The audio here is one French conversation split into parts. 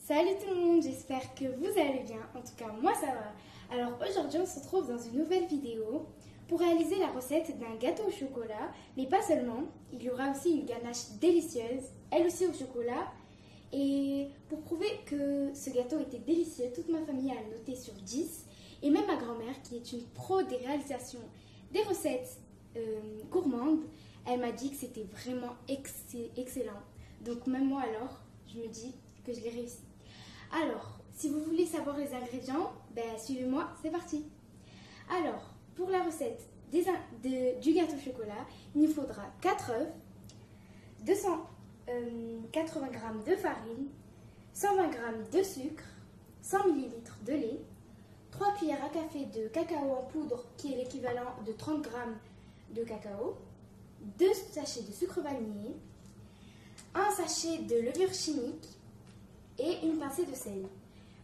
Salut tout le monde, j'espère que vous allez bien. En tout cas, moi ça va. Alors aujourd'hui, on se retrouve dans une nouvelle vidéo pour réaliser la recette d'un gâteau au chocolat. Mais pas seulement, il y aura aussi une ganache délicieuse, elle aussi au chocolat. Et pour prouver que ce gâteau était délicieux, toute ma famille a noté sur 10. Et même ma grand-mère, qui est une pro des réalisations des recettes gourmandes, elle m'a dit que c'était vraiment excellent. Donc même moi alors, je me dis que je l'ai réussi. Alors, si vous voulez savoir les ingrédients, suivez-moi, c'est parti. Alors, pour la recette du gâteau au chocolat, il nous faudra 4 œufs, 280 g de farine, 120 g de sucre, 100 ml de lait, 3 cuillères à café de cacao en poudre qui est l'équivalent de 30 g de cacao, 2 sachets de sucre vanillé, 1 sachet de levure chimique et une pincée de sel.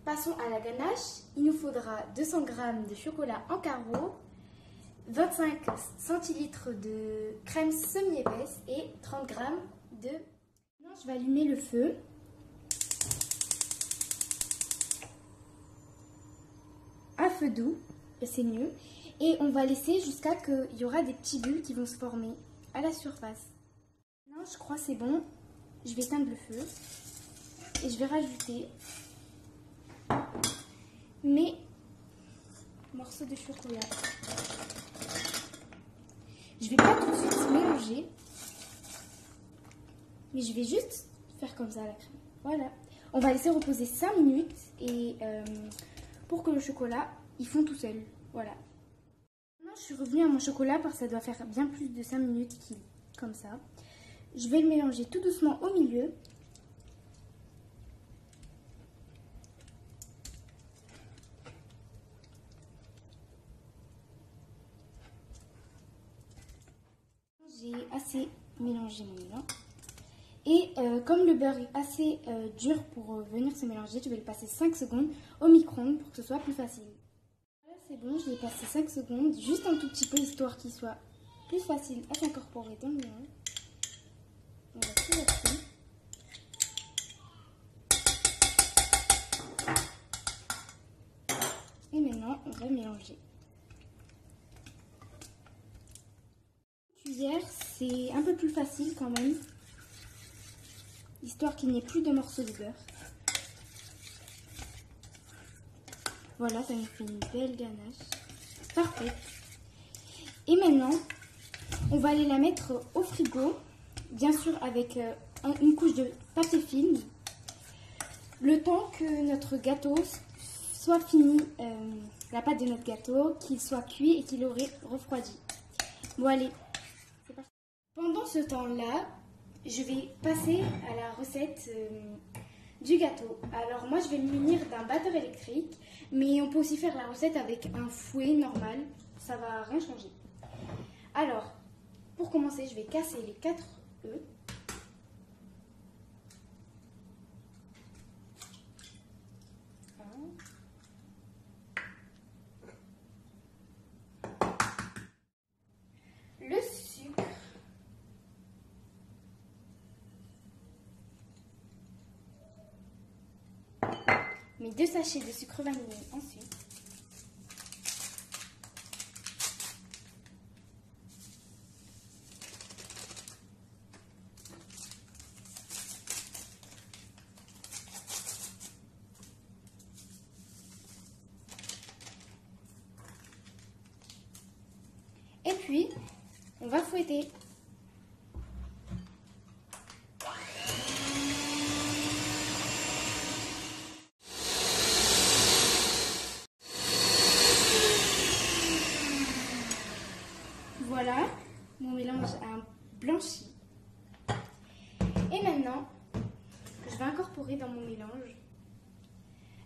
Passons à la ganache. Il nous faudra 200 g de chocolat en carreaux, 25 centilitres de crème semi-épaisse et 30 g de... Maintenant, je vais allumer le feu. À feu doux, c'est mieux. Et on va laisser jusqu'à qu'il y aura des petits bulles qui vont se former à la surface. Maintenant, je crois que c'est bon. Je vais éteindre le feu. Et je vais rajouter mes morceaux de chocolat. Je vais pas tout de suite mélanger, mais je vais juste faire comme ça la crème. Voilà. On va laisser reposer 5 minutes et pour que le chocolat il fond tout seul. Voilà. Maintenant, je suis revenue à mon chocolat parce que ça doit faire bien plus de 5 minutes qu'il comme ça. Je vais le mélanger tout doucement au milieu. J'ai assez mélangé mon mélange. Et comme le beurre est assez dur pour venir se mélanger, je vais le passer 5 secondes au micro-ondes pour que ce soit plus facile. Voilà, c'est bon, je l'ai passé 5 secondes, juste un tout petit peu, histoire qu'il soit plus facile à s'incorporer dans le mélange. On va tout là-dessus. Et maintenant, on va mélanger. Cuillère, c'est un peu plus facile quand même, histoire qu'il n'y ait plus de morceaux de beurre. Voilà, ça nous fait une belle ganache. Parfait. Et maintenant, on va aller la mettre au frigo, bien sûr avec une couche de papier film, le temps que notre gâteau soit fini, la pâte de notre gâteau, qu'il soit cuit et qu'il aurait refroidi. Bon allez, c'est parti. Pendant ce temps-là, je vais passer à la recette du gâteau. Alors moi je vais me munir d'un batteur électrique, mais on peut aussi faire la recette avec un fouet normal, ça va rien changer. Alors, pour commencer, je vais casser les 4 œufs. Le sucre. Mes 2 sachets de sucre vanillé ensuite. Et puis, on va fouetter. Voilà, mon mélange a blanchi. Et maintenant, je vais incorporer dans mon mélange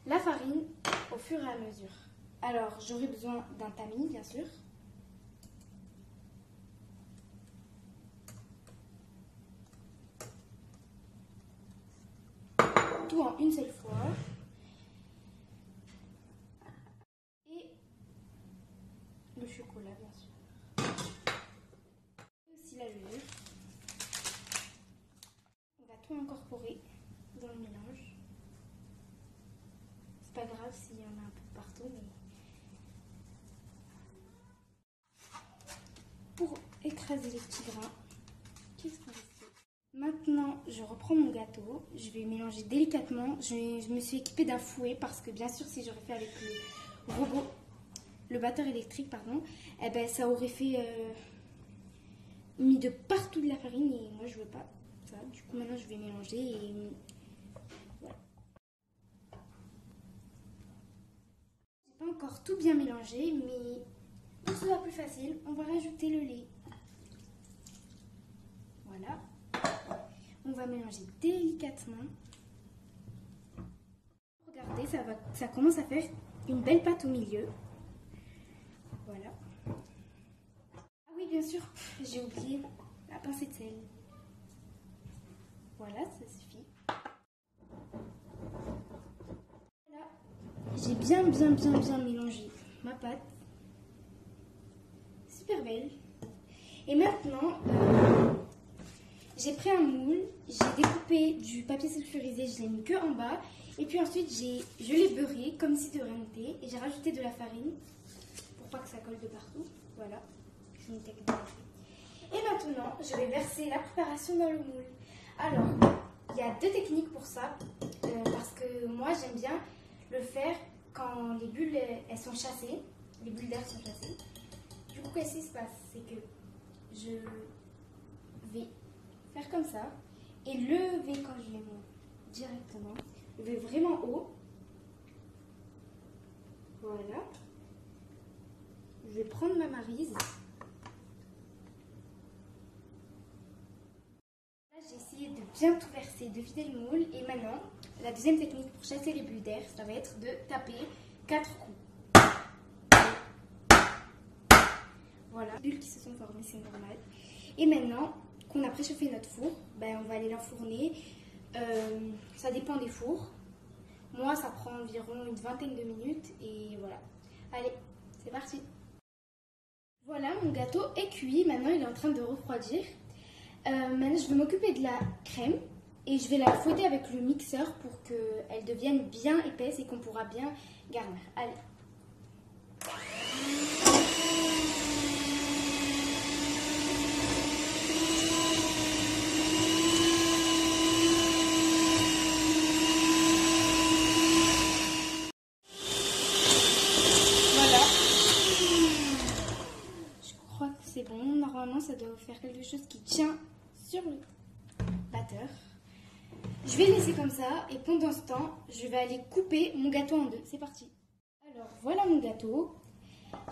la farine au fur et à mesure. Alors, j'aurai besoin d'un tamis, bien sûr. Tout en une seule fois. Et le chocolat, bien sûr. Et aussi la levure. On va tout incorporer dans le mélange. écraser les petits grains. Qu'est-ce qu'on fait? Maintenant, je reprends mon gâteau. Je vais mélanger délicatement. Je me suis équipée d'un fouet parce que bien sûr, si j'aurais fait avec le robot, le batteur électrique, pardon, eh ben, ça aurait fait mis de partout de la farine et moi, je veux pas ça. Du coup, maintenant, je vais mélanger et voilà. J'ai pas encore tout bien mélangé, mais pour que ce soit plus facile, on va rajouter le lait. Voilà. On va mélanger délicatement. Regardez, ça commence à faire une belle pâte au milieu. Voilà. Ah oui, bien sûr, j'ai oublié la pincée de sel. Voilà, ça suffit. Voilà. J'ai bien mélangé ma pâte. Super belle. Et maintenant, j'ai pris un moule, j'ai découpé du papier sulfurisé, je l'ai mis que en bas. Et puis ensuite, je l'ai beurré comme si de rien n'était. Et j'ai rajouté de la farine pour pas que ça colle de partout. Voilà, c'est une technique. Et maintenant, je vais verser la préparation dans le moule. Alors, il y a deux techniques pour ça. Parce que moi, j'aime bien le faire quand les bulles elles sont chassées. Les bulles d'air sont chassées. Du coup, qu'est-ce qui se passe? C'est que je vais faire comme ça et lever quand je les monte directement, lever vraiment haut. Voilà. Je vais prendre ma maryse. Là, j'ai essayé de bien tout verser, de vider le moule. Et maintenant, la deuxième technique pour chasser les bulles d'air, ça va être de taper 4 coups. Voilà, bulles qui se sont formées, c'est normal. Et maintenant qu'on a préchauffé notre four, ben, on va aller l'enfourner. Ça dépend des fours. Moi, ça prend environ une vingtaine de minutes et voilà. Allez, c'est parti. Voilà, mon gâteau est cuit. Maintenant, il est en train de refroidir. Maintenant, je vais m'occuper de la crème et je vais la fouetter avec le mixeur pour qu'elle devienne bien épaisse et qu'on pourra bien garnir. Allez. C'est bon, normalement ça doit faire quelque chose qui tient sur le batteur. Je vais laisser comme ça et pendant ce temps, je vais aller couper mon gâteau en deux. C'est parti. Alors voilà mon gâteau.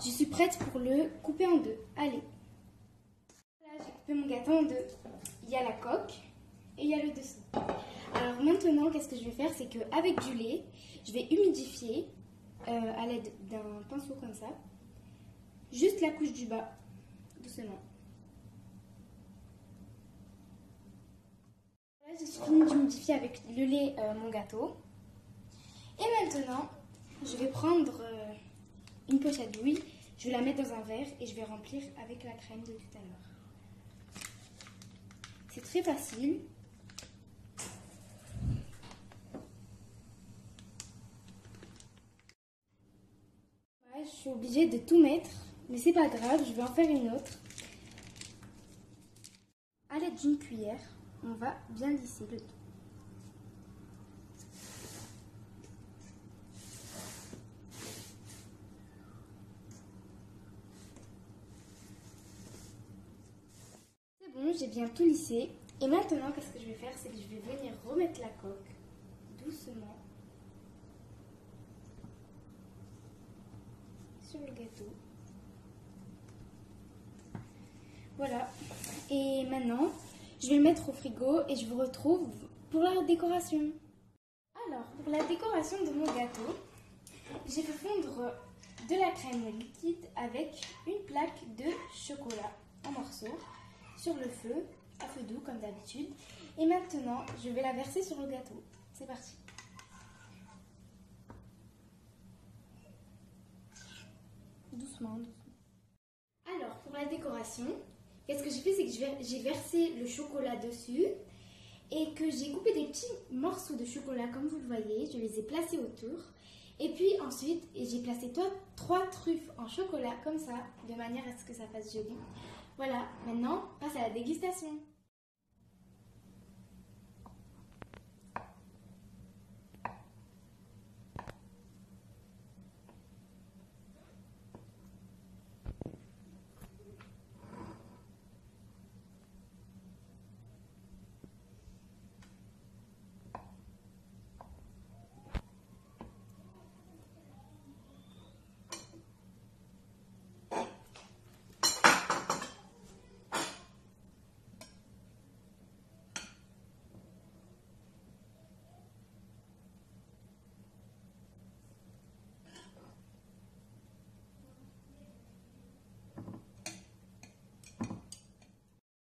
Je suis prête pour le couper en deux. Allez. Voilà, j'ai coupé mon gâteau en deux. Il y a la coque et il y a le dessous. Alors maintenant, qu'est-ce que je vais faire? C'est qu'avec du lait, je vais humidifier à l'aide d'un pinceau comme ça, juste la couche du bas. Doucement. Voilà, j'ai fini d'humidifier avec le lait mon gâteau. Et maintenant, je vais prendre une pochette douille, je vais la mettre dans un verre et je vais remplir avec la crème de tout à l'heure. C'est très facile. Ouais, je suis obligée de tout mettre. Mais c'est pas grave, je vais en faire une autre. À l'aide d'une cuillère, on va bien lisser le tout. C'est bon, j'ai bien tout lissé. Et maintenant, qu'est-ce que je vais faire? C'est que je vais venir remettre la coque doucement sur le gâteau. Voilà, et maintenant, je vais le mettre au frigo et je vous retrouve pour la décoration. Alors, pour la décoration de mon gâteau, j'ai fait fondre de la crème liquide avec une plaque de chocolat en morceaux sur le feu, à feu doux comme d'habitude. Et maintenant, je vais la verser sur le gâteau. C'est parti. Doucement, doucement. Alors, pour la décoration, qu'est-ce que j'ai fait? C'est que j'ai versé le chocolat dessus et que j'ai coupé des petits morceaux de chocolat comme vous le voyez. Je les ai placés autour. Et puis ensuite, j'ai placé 3 truffes en chocolat comme ça, de manière à ce que ça fasse joli. Voilà, maintenant, passe à la dégustation.